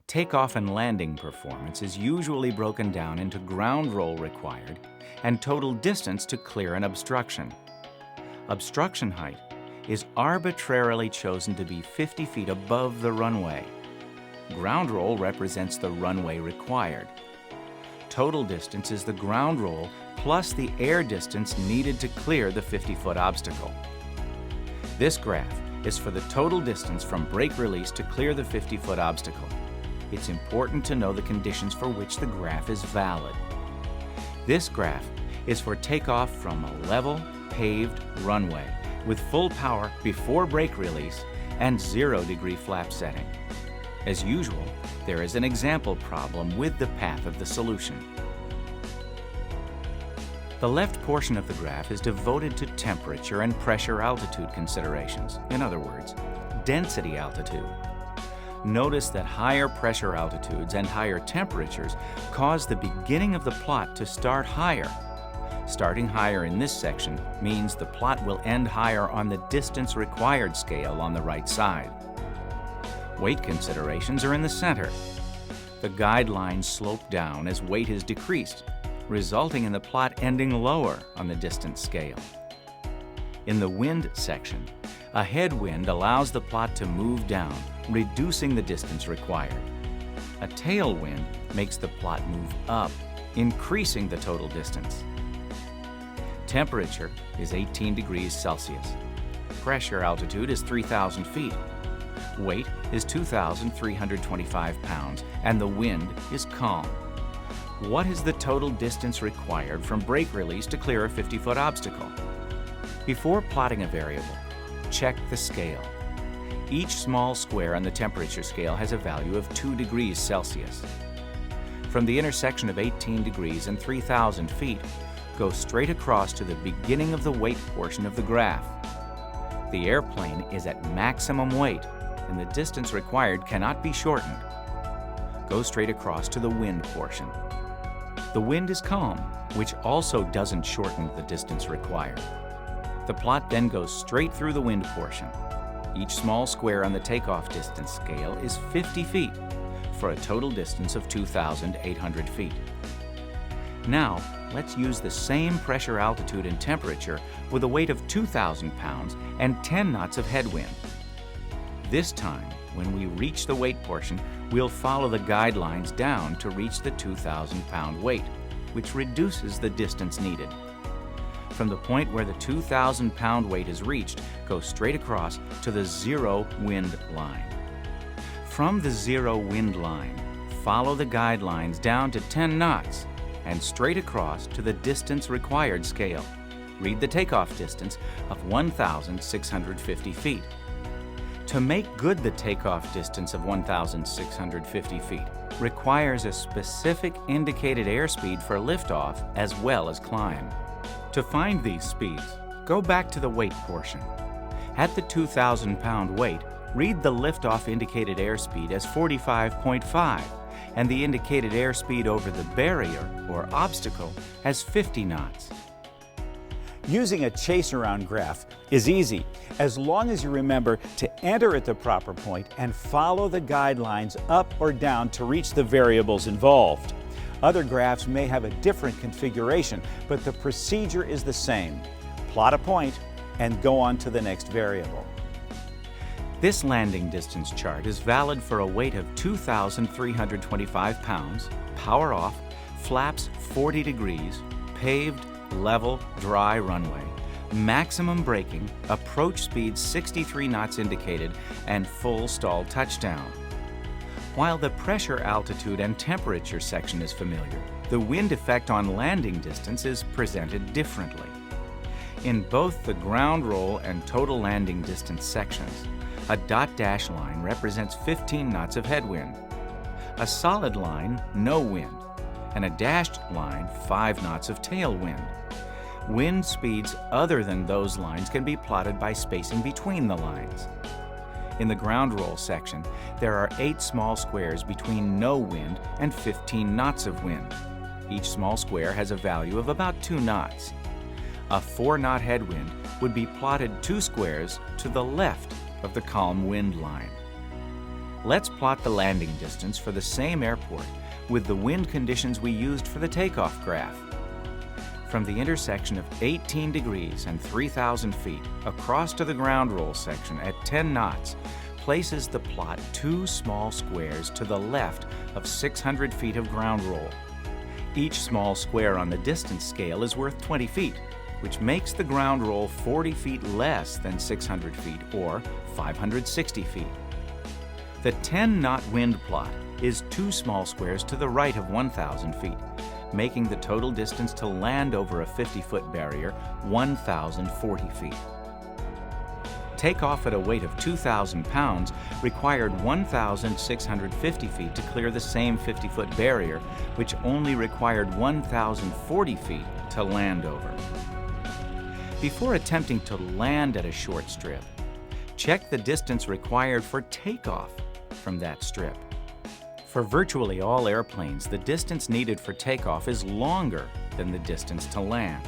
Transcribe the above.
Takeoff and landing performance is usually broken down into ground roll required and total distance to clear an obstruction. Obstruction height is arbitrarily chosen to be 50 feet above the runway. Ground roll represents the runway required. Total distance is the ground roll plus the air distance needed to clear the 50-foot obstacle. This graph is for the total distance from brake release to clear the 50-foot obstacle. It's important to know the conditions for which the graph is valid. This graph is for takeoff from a level, paved runway with full power before brake release and 0-degree flap setting. As usual, there is an example problem with the path of the solution. The left portion of the graph is devoted to temperature and pressure altitude considerations. In other words, density altitude. Notice that higher pressure altitudes and higher temperatures cause the beginning of the plot to start higher. Starting higher in this section means the plot will end higher on the distance required scale on the right side. Weight considerations are in the center. The guidelines slope down as weight is decreased, resulting in the plot ending lower on the distance scale. In the wind section, a headwind allows the plot to move down, reducing the distance required. A tailwind makes the plot move up, increasing the total distance. Temperature is 18 degrees Celsius. Pressure altitude is 3,000 feet. Weight is 2,325 pounds, and the wind is calm. What is the total distance required from brake release to clear a 50-foot obstacle? Before plotting a variable, check the scale. Each small square on the temperature scale has a value of 2 degrees Celsius. From the intersection of 18 degrees and 3,000 feet, go straight across to the beginning of the weight portion of the graph. The airplane is at maximum weight, and the distance required cannot be shortened. Go straight across to the wind portion. The wind is calm, which also doesn't shorten the distance required. The plot then goes straight through the wind portion. Each small square on the takeoff distance scale is 50 feet, for a total distance of 2,800 feet. Now, let's use the same pressure, altitude, and temperature with a weight of 2,000 pounds and 10 knots of headwind. This time, when we reach the weight portion, we'll follow the guidelines down to reach the 2,000-pound weight, which reduces the distance needed. From the point where the 2,000-pound weight is reached, go straight across to the 0 wind line. From the 0 wind line, follow the guidelines down to 10 knots and straight across to the distance required scale. Read the takeoff distance of 1,650 feet. To make good the takeoff distance of 1,650 feet requires a specific indicated airspeed for liftoff as well as climb. To find these speeds, go back to the weight portion. At the 2,000-pound weight, read the liftoff indicated airspeed as 45.5 and the indicated airspeed over the barrier or obstacle as 50 knots. Using a chase-around graph is easy as long as you remember to enter at the proper point and follow the guidelines up or down to reach the variables involved. Other graphs may have a different configuration, but the procedure is the same. Plot a point and go on to the next variable. This landing distance chart is valid for a weight of 2,325 pounds, power off, flaps 40 degrees, paved, level, dry runway, maximum braking, approach speed 63 knots indicated, and full stall touchdown. While the pressure, altitude, and temperature section is familiar, the wind effect on landing distance is presented differently. In both the ground roll and total landing distance sections, a dot dash line represents 15 knots of headwind, a solid line, no wind, and a dashed line, 5 knots of tailwind. Wind speeds other than those lines can be plotted by spacing between the lines. In the ground roll section, there are 8 small squares between no wind and 15 knots of wind. Each small square has a value of about 2 knots. A 4-knot headwind would be plotted 2 squares to the left of the calm wind line. Let's plot the landing distance for the same airport with the wind conditions we used for the takeoff graph. From the intersection of 18 degrees and 3,000 feet across to the ground roll section at 10 knots places the plot 2 small squares to the left of 600 feet of ground roll. Each small square on the distance scale is worth 20 feet, which makes the ground roll 40 feet less than 600 feet or 560 feet. The 10-knot wind plot is 2 small squares to the right of 1,000 feet, making the total distance to land over a 50-foot barrier 1,040 feet. Takeoff at a weight of 2,000 pounds required 1,650 feet to clear the same 50-foot barrier, which only required 1,040 feet to land over. Before attempting to land at a short strip, check the distance required for takeoff from that strip. For virtually all airplanes, the distance needed for takeoff is longer than the distance to land.